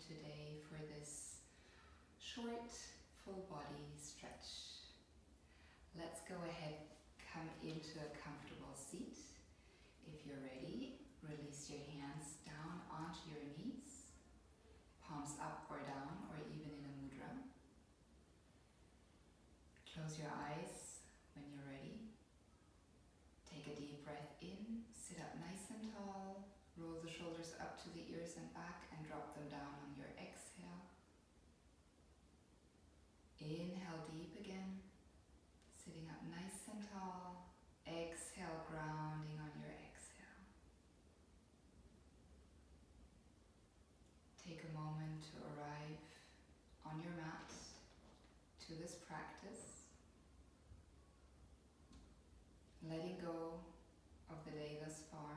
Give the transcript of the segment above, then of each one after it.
today for this short full body stretch. Let's go ahead, come into a comfortable seat. If you're ready, release your hands down onto your knees, palms up or down or even in a mudra. Close your eyes when you're ready. Take a deep breath in, sit up nice and tall, roll the shoulders up to the ears and back and drop them down on your exhale. Inhale deep again, sitting up nice and tall. Exhale, grounding on your exhale. Take a moment to arrive on your mat to this practice, letting go of the day thus far,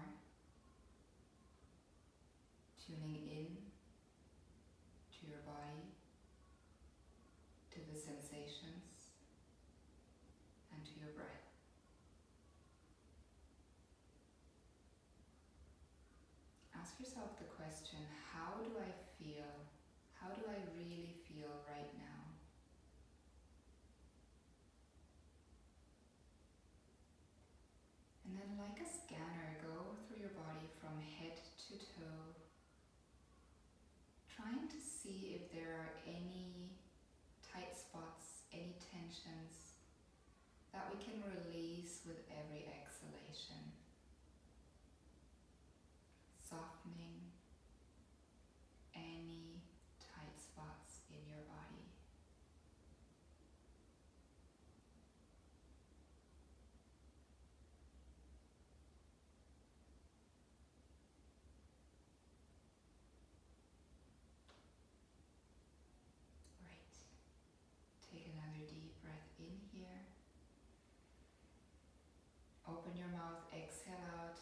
tuning in to your body, to the sensations, and to your breath. Ask yourself the question, how do I feel? How do I really feel right now? And then, like a scanner, go through your body from head to toe, trying to see if there are any tight spots, any tensions that we can release with every exhalation. Softening any tight spots in your body. Great. Take another deep breath in here. Open your mouth, exhale out.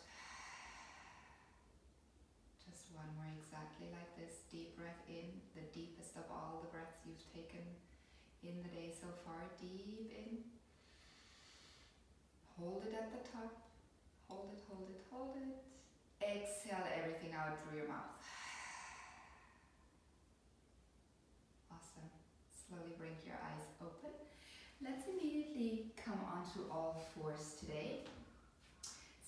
Just one more exactly like this. Deep breath in, the deepest of all the breaths you've taken in the day so far. Deep in. Hold it at the top. Hold it, hold it, hold it. Exhale everything out through your mouth. Awesome. Slowly blink your eyes open. Let's immediately come onto all fours today.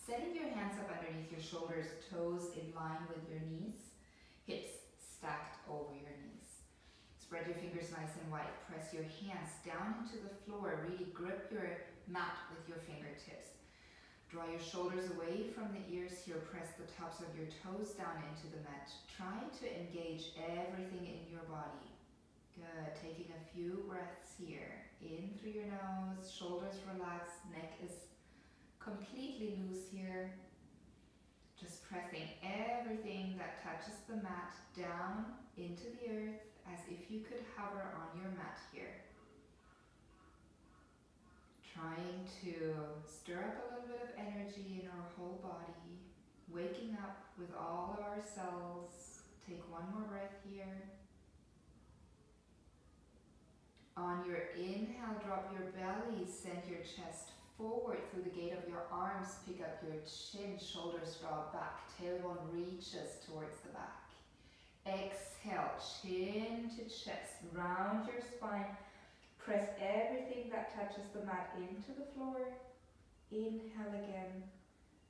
Setting your hands up underneath your shoulders, toes in line with your knees, hips stacked over your knees. Spread your fingers nice and wide. Press your hands down into the floor. Really grip your mat with your fingertips. Draw your shoulders away from the ears here. Press the tops of your toes down into the mat. Try to engage everything in your body. Good. Taking a few breaths here. In through your nose, shoulders relaxed, neck is completely loose here. Just pressing everything that touches the mat down into the earth as if you could hover on your mat here. Trying to stir up a little bit of energy in our whole body. Waking up with all of our cells. Take one more breath here. On your inhale, drop your belly, send your chest forward through the gate of your arms, pick up your chin, shoulders draw back, tailbone reaches towards the back. Exhale, chin to chest, round your spine, press everything that touches the mat into the floor. Inhale again,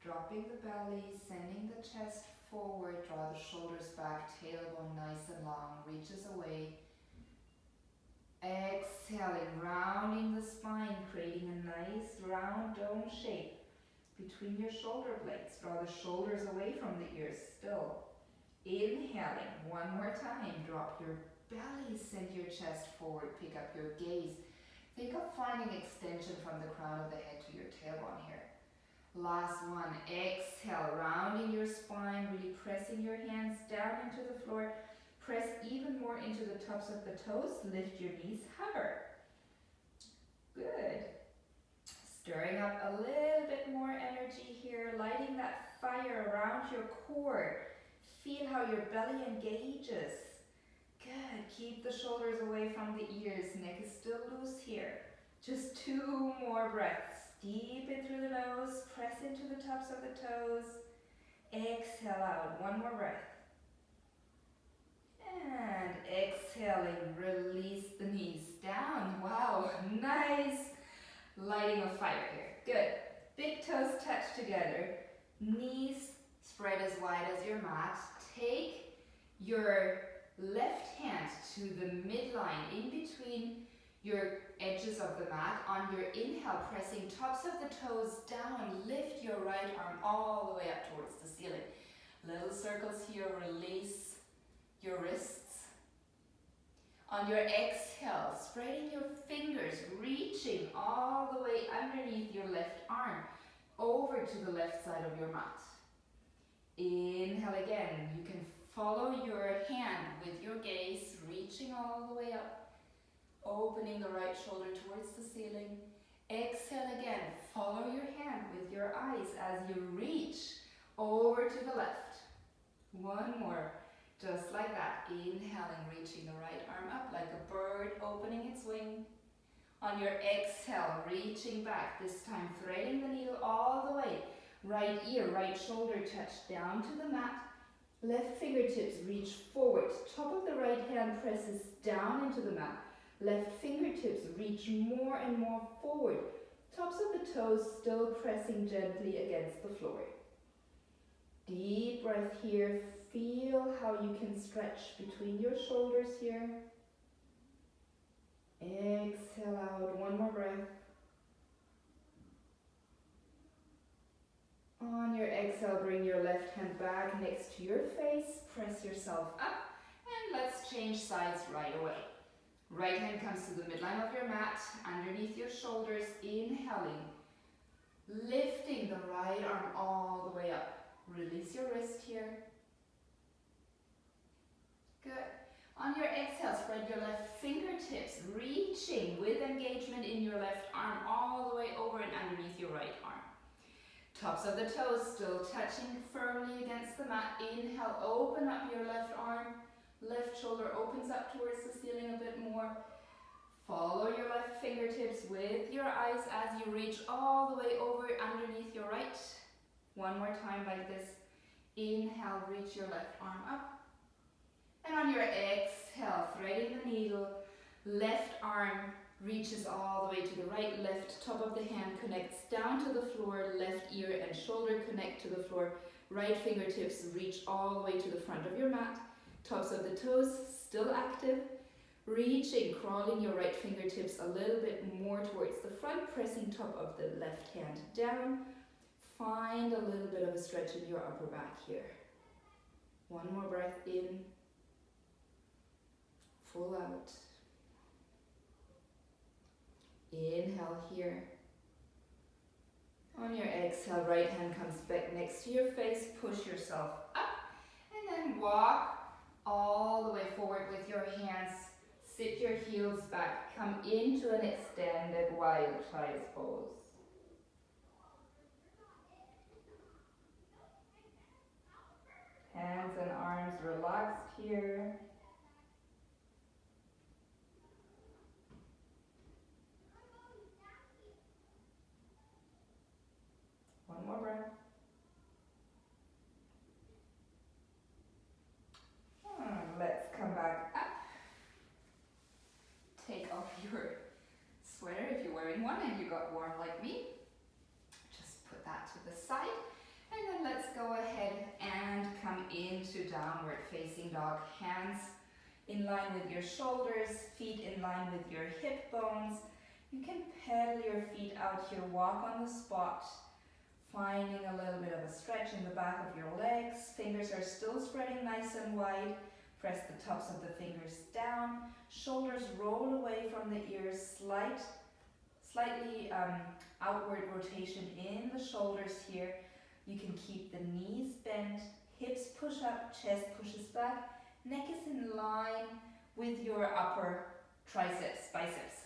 dropping the belly, sending the chest forward, draw the shoulders back, tailbone nice and long, reaches away. Exhaling, rounding the spine, creating a nice round dome shape between your shoulder blades. Draw the shoulders away from the ears still. Inhaling, one more time. Drop your belly, send your chest forward, pick up your gaze. Think of finding extension from the crown of the head to your tailbone here. Last one, exhale, rounding your spine, really pressing your hands down into the floor. Press even more into the tops of the toes, lift your knees, hover. Good. Stirring up a little bit more energy here, lighting that fire around your core. Feel how your belly engages. Good. Keep the shoulders away from the ears, neck is still loose here. Just 2 more breaths. Deep in through the nose, press into the tops of the toes. Exhale out, one more breath. And exhaling, release the knees down. Wow, nice lighting a fire here. Good. Big toes touch together. Knees spread as wide as your mat. Take your left hand to the midline in between your edges of the mat. On your inhale, pressing tops of the toes down, lift your right arm all the way up towards the ceiling. Little circles here, release your wrists. On your exhale, spreading your fingers, reaching all the way underneath your left arm, over to the left side of your mat. Inhale again. You can follow your hand with your gaze, reaching all the way up, opening the right shoulder towards the ceiling. Exhale again. Follow your hand with your eyes as you reach over to the left. One more. Just like that. Inhaling, reaching the right arm up like a bird opening its wing. On your exhale, reaching back, this time threading the needle all the way. Right ear, right shoulder touch down to the mat. Left fingertips reach forward. Top of the right hand presses down into the mat. Left fingertips reach more and more forward. Tops of the toes still pressing gently against the floor. Deep breath here. Feel how you can stretch between your shoulders here. Exhale out. One more breath. On your exhale, bring your left hand back next to your face. Press yourself up. And let's change sides right away. Right hand comes to the midline of your mat, underneath your shoulders. Inhaling. Lifting the right arm all the way up. Release your wrist here. Good. On your exhale, spread your left fingertips, reaching with engagement in your left arm all the way over and underneath your right arm. Tops of the toes still touching firmly against the mat. Inhale, open up your left arm. Left shoulder opens up towards the ceiling a bit more. Follow your left fingertips with your eyes as you reach all the way over underneath your right. One more time like this. Inhale, reach your left arm up. And on your exhale, threading the needle, left arm reaches all the way to the right, left top of the hand connects down to the floor, left ear and shoulder connect to the floor, right fingertips reach all the way to the front of your mat, tops of the toes still active, reaching, crawling your right fingertips a little bit more towards the front, pressing top of the left hand down. Find a little bit of a stretch in your upper back here. One more breath in. Full out. Inhale here. On your exhale, right hand comes back next to your face. Push yourself up and then walk all the way forward with your hands. Sit your heels back. Come into an extended wild child's pose. Hands and arms relaxed here. One more breath. Let's come back up. Take off your sweater if you're wearing one and you got warm like me. Just put that to the side. And then let's go ahead and come into downward facing dog. Hands in line with your shoulders, feet in line with your hip bones. You can pedal your feet out here, walk on the spot, finding a little bit of a stretch in the back of your legs. Fingers are still spreading nice and wide. Press the tops of the fingers down. Shoulders roll away from the ears. Slightly outward rotation in the shoulders here. You can keep the knees bent, hips push up, chest pushes back. Neck is in line with your upper triceps, biceps.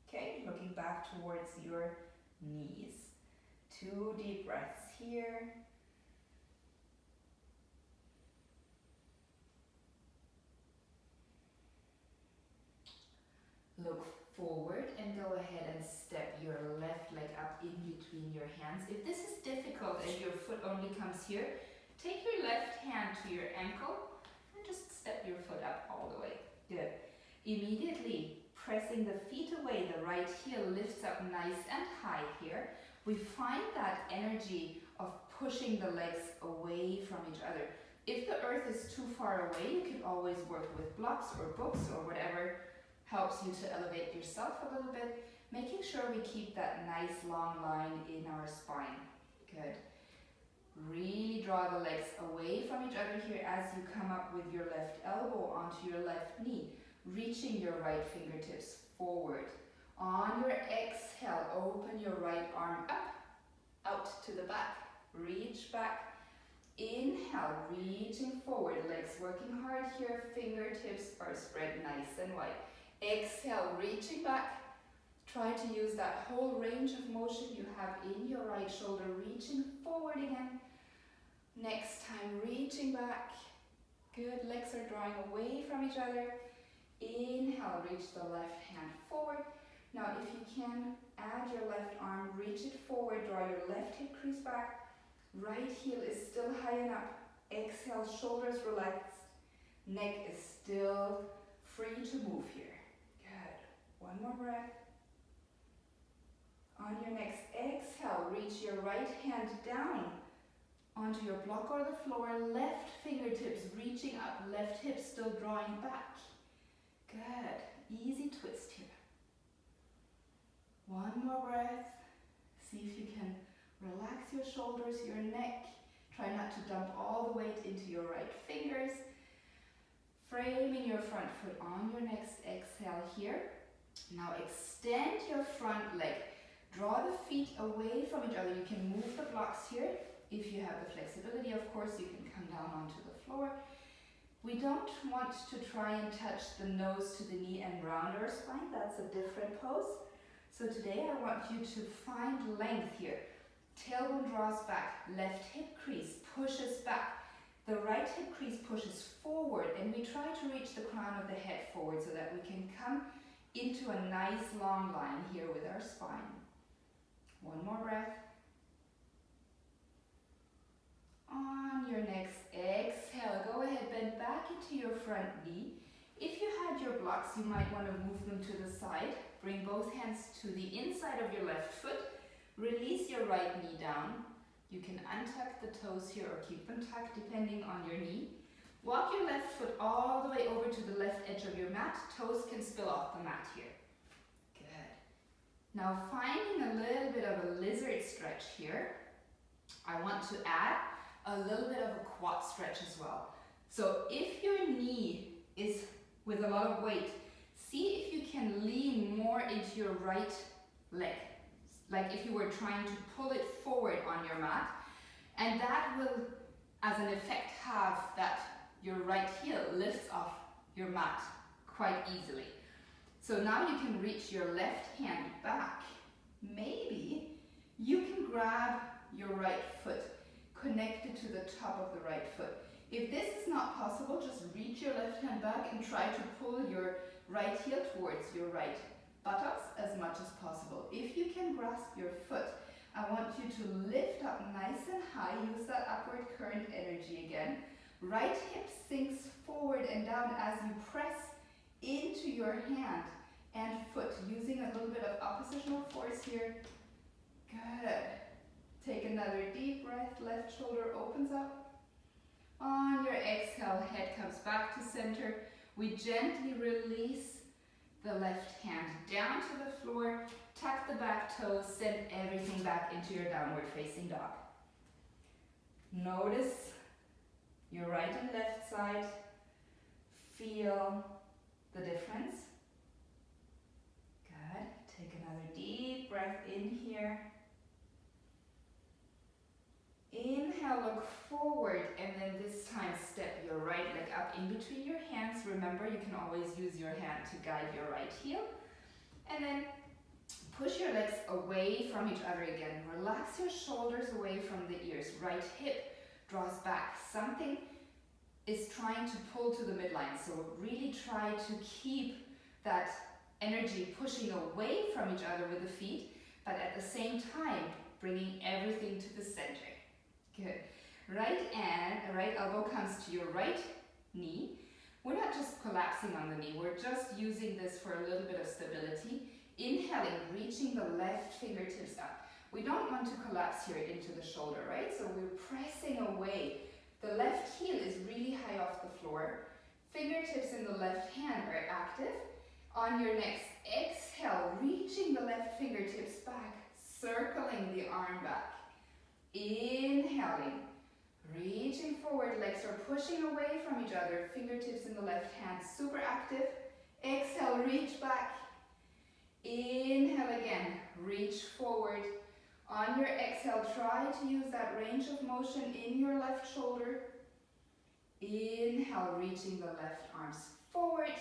Okay, looking back towards your knees. 2 deep breaths here. Look forward and go ahead and step your left leg up in between your hands. If this is difficult and your foot only comes here, take your left hand to your ankle and just step your foot up all the way. Good. Immediately pressing the feet away, the right heel lifts up nice and high here. We find that energy of pushing the legs away from each other. If the earth is too far away, you can always work with blocks or books or whatever helps you to elevate yourself a little bit, making sure we keep that nice long line in our spine. Good. Really draw the legs away from each other here as you come up with your left elbow onto your left knee, reaching your right fingertips forward. On your exhale, open your right arm up, out to the back. Reach back. Inhale, reaching forward, legs working hard here, fingertips are spread nice and wide. Exhale, reaching back. Try to use that whole range of motion you have in your right shoulder, reaching forward again. Next time, reaching back. Good, legs are drawing away from each other. Inhale, reach the left hand forward. Now if you can, add your left arm, reach it forward, draw your left hip crease back. Right heel is still high and up. Exhale, shoulders relaxed. Neck is still free to move here. Good. One more breath. On your next exhale, reach your right hand down onto your block or the floor. Left fingertips reaching up, left hip still drawing back. Good. Easy twist here. One more breath. See if you can relax your shoulders, your neck. Try not to dump all the weight into your right fingers. Framing your front foot on your next exhale here. Now extend your front leg. Draw the feet away from each other. You can move the blocks here. If you have the flexibility, of course, you can come down onto the floor. We don't want to try and touch the nose to the knee and round our spine. That's a different pose. So today I want you to find length here. Tailbone draws back, left hip crease pushes back. The right hip crease pushes forward, and we try to reach the crown of the head forward so that we can come into a nice long line here with our spine. One more breath. On your next exhale, go ahead, bend back into your front knee. If you had your blocks, you might want to move them to the side. Bring both hands to the inside of your left foot. Release your right knee down. You can untuck the toes here or keep them tucked depending on your knee. Walk your left foot all the way over to the left edge of your mat. Toes can spill off the mat here. Good. Now finding a little bit of a lizard stretch here, I want to add a little bit of a quad stretch as well. So if your knee is with a lot of weight, see if you can lean more into your right leg. Like if you were trying to pull it forward on your mat, and that will, as an effect, have that your right heel lifts off your mat quite easily. So now you can reach your left hand back. Maybe you can grab your right foot connected to the top of the right foot. If this is not possible, just reach your left hand back and try to pull your right heel towards your right buttocks as much as possible. If you can grasp your foot, I want you to lift up nice and high. Use that upward current energy again. Right hip sinks forward and down as you press into your hand and foot, using a little bit of oppositional force here. Good. Take another deep breath. Left shoulder opens up. On your exhale, head comes back to center. We gently release the left hand down to the floor, tuck the back toes, send everything back into your downward facing dog. Notice your right and left side. Feel the difference. Good. Take another deep breath in here. Inhale, look forward, and then this time step your right leg up in between your hands. Remember, you can always use your hand to guide your right heel. And then push your legs away from each other again. Relax your shoulders away from the ears. Right hip draws back. Something is trying to pull to the midline, so really try to keep that energy pushing away from each other with the feet, but at the same time bringing everything to the center. Good. Right elbow comes to your right knee. We're not just collapsing on the knee, we're just using this for a little bit of stability. Inhaling, reaching the left fingertips up. We don't want to collapse here into the shoulder, right? So we're pressing away. The left heel is really high off the floor. Fingertips in the left hand are active. On your next exhale, reaching the left fingertips back, circling the arm back. Inhaling, reaching forward, legs are pushing away from each other, fingertips in the left hand, super active. Exhale, reach back. Inhale again, reach forward. On your exhale, try to use that range of motion in your left shoulder. Inhale, reaching the left arms forward,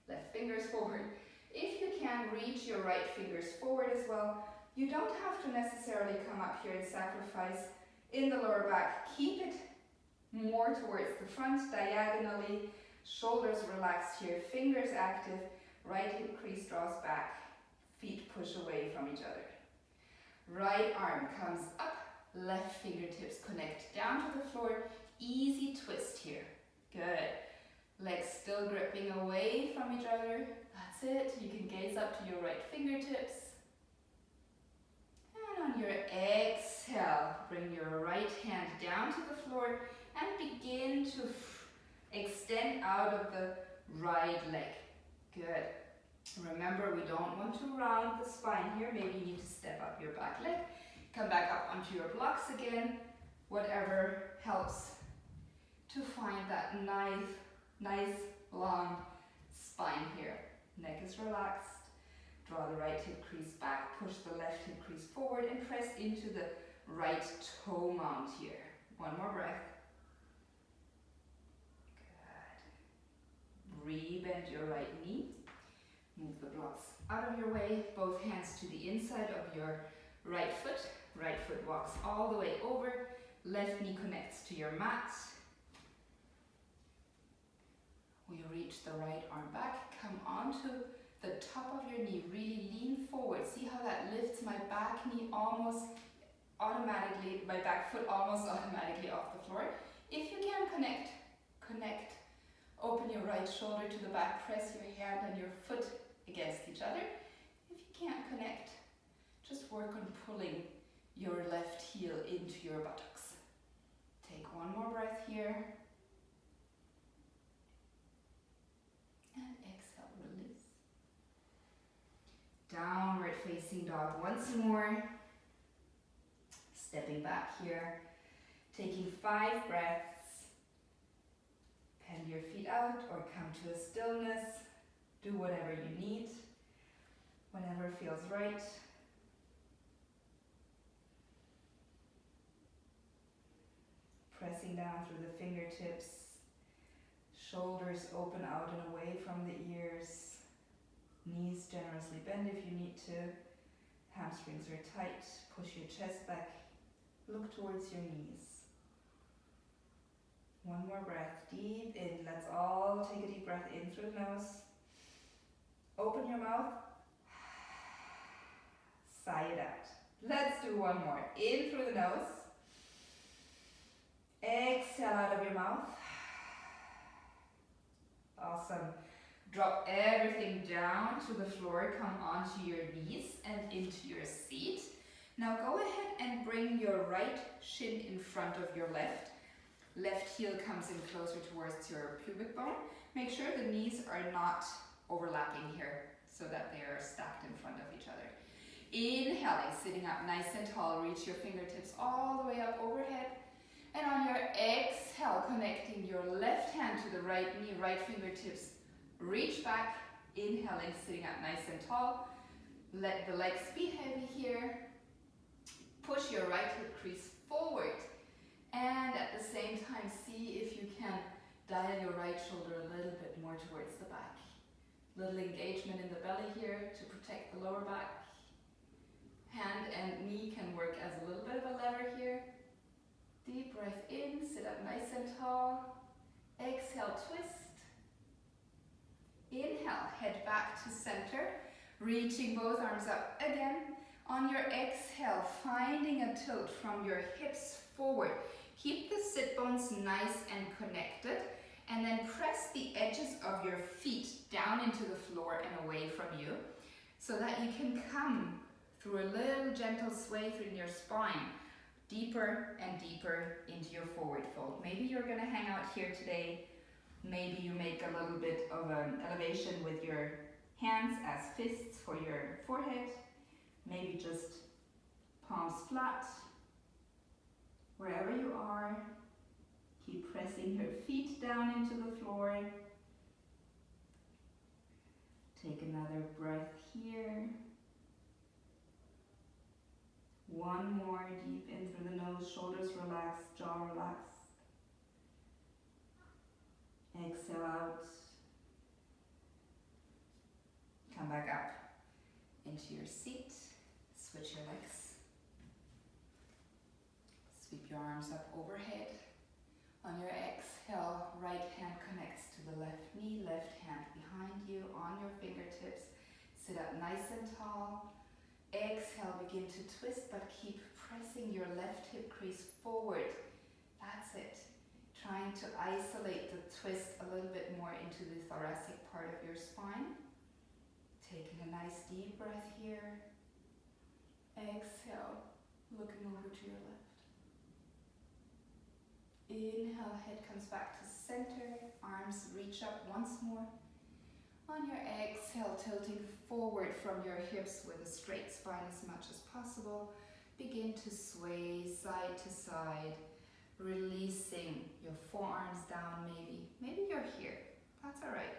left fingers forward. If you can, reach your right fingers forward as well. You don't have to necessarily come up here and sacrifice in the lower back. Keep it more towards the front, diagonally. Shoulders relaxed here, fingers active. Right hip crease draws back. Feet push away from each other. Right arm comes up, left fingertips connect down to the floor. Easy twist here. Good. Legs still gripping away from each other. That's it. You can gaze up to your right fingertips. And on your exhale, bring your right hand down to the floor and begin to extend out of the right leg. Good. Remember, we don't want to round the spine here. Maybe you need to step up your back leg. Come back up onto your blocks again. Whatever helps to find that nice long spine here. Neck is relaxed. Draw the right hip crease back. Push the left hip crease forward and press into the right toe mount here. One more breath. Good. Rebend your right knee. Move the blocks out of your way, both hands to the inside of your right foot. Right foot walks all the way over, left knee connects to your mat. We reach the right arm back, come onto the top of your knee, really lean forward. See how that lifts my back knee almost automatically, my back foot almost automatically off the floor. If you can connect. Open your right shoulder to the back, press your hand and your foot against each other. If you can't connect, just work on pulling your left heel into your buttocks. Take one more breath here. And exhale, release. Downward facing dog once more. Stepping back here. Taking 5 breaths. Pen your feet out or come to a stillness. Do whatever you need, whenever feels right. Pressing down through the fingertips. Shoulders open out and away from the ears. Knees generously bend if you need to. Hamstrings are tight. Push your chest back. Look towards your knees. One more breath, deep in. Let's all take a deep breath in through the nose. Open your mouth. Sigh it out. Let's do one more. In through the nose. Exhale out of your mouth. Awesome. Drop everything down to the floor. Come onto your knees and into your seat. Now go ahead and bring your right shin in front of your left. Left heel comes in closer towards your pubic bone. Make sure the knees are not overlapping here so that they are stacked in front of each other. Inhaling, sitting up nice and tall. Reach your fingertips all the way up overhead. And on your exhale, connecting your left hand to the right knee, right fingertips reach back. Inhaling, sitting up nice and tall. Let the legs be heavy here. Push your right hip crease forward. And at the same time, see if you can dial your right shoulder a little bit more towards the back. Little engagement in the belly here to protect the lower back. Hand and knee can work as a little bit of a lever here. Deep breath in, sit up nice and tall. Exhale, twist. Inhale, head back to center. Reaching both arms up again. On your exhale, finding a tilt from your hips forward. Keep the sit bones nice and connected. And then press the edges of your feet down into the floor and away from you so that you can come through a little gentle sway through your spine, deeper and deeper into your forward fold. Maybe you're going to hang out here today. Maybe you make a little bit of an elevation with your hands as fists for your forehead. Maybe just palms flat. Wherever you are, keep pressing your feet down into the floor. Take another breath here. One more, deep in through the nose, shoulders relaxed, jaw relaxed. Exhale out. Come back up into your seat. Switch your legs. Sweep your arms up overhead. On your exhale, right hand connects to the left knee, left hand behind you on your fingertips. Sit up nice and tall. Exhale, begin to twist, but keep pressing your left hip crease forward. That's it. Trying to isolate the twist a little bit more into the thoracic part of your spine. Taking a nice deep breath here. Exhale, looking over to your left. Inhale, head comes back to center. Arms reach up once more. On your exhale, tilting forward from your hips with a straight spine as much as possible. Begin to sway side to side, releasing your forearms down maybe. Maybe you're here. That's all right.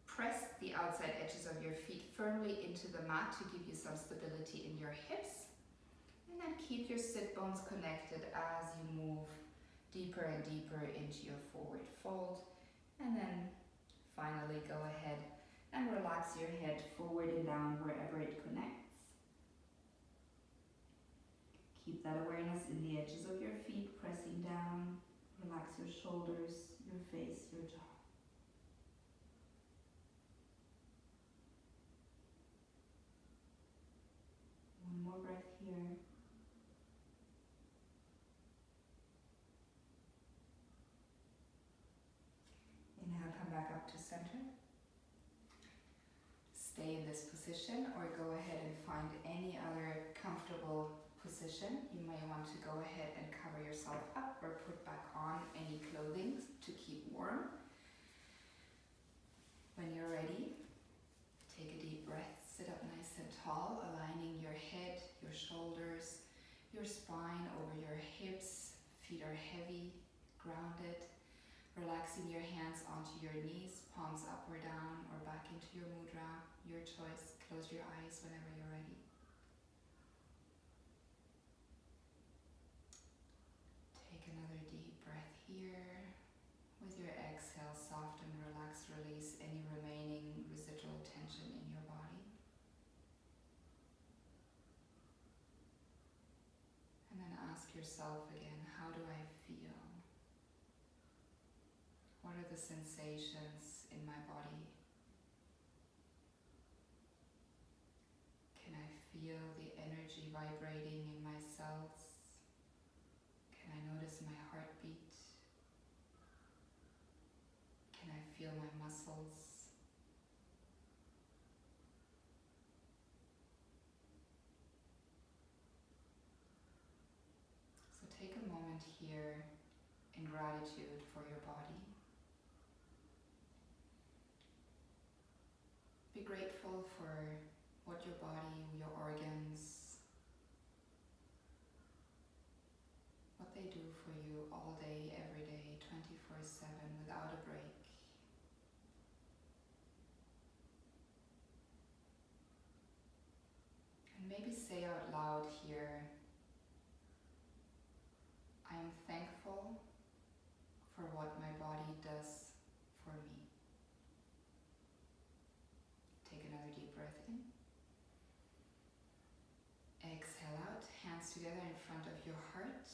Press the outside edges of your feet firmly into the mat to give you some stability in your hips. And then keep your sit bones connected as you move deeper and deeper into your forward fold. And then finally go ahead and relax your head forward and down wherever it connects. Keep that awareness in the edges of your feet, pressing down. Relax your shoulders, your face, your jaw. One more breath here. Inhale, come back up to center. Stay in this position or go ahead and find any other comfortable position. You may want to go ahead and cover yourself up or put back on any clothing to keep warm. When you're ready, take a deep breath. Sit up nice and tall, aligning your head, your shoulders, your spine over your hips. Feet are heavy, grounded. Relaxing your hands onto your knees, palms up or down or back into your mudra, your choice. Close your eyes whenever you're ready. Take another deep breath here. With your exhale, soften, relax, release any remaining residual tension in your body. And then ask yourself again, how do I feel? What are the sensations in my body? Can I feel the energy vibrating in my cells? Can I notice my heartbeat? Can I feel my muscles? So take a moment here in gratitude for your body. Be grateful for what your body, your organs, what they do for you all day, every day, 24/7, without a break. And maybe say out loud here, I am thankful for what my body does for me. Take another deep breath in. Exhale out, hands together in front of your heart.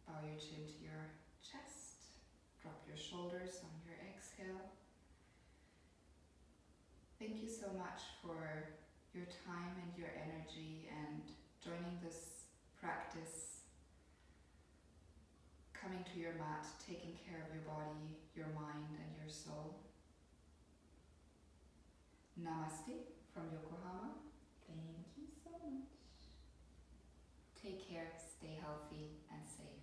Bow your chin to your chest. Drop your shoulders on your exhale. Thank you so much for your time and your energy and joining this practice. coming to your mat, taking care of your body, your mind, and your soul. Namaste from Yokohama. Thank you so much. Take care, stay healthy and safe.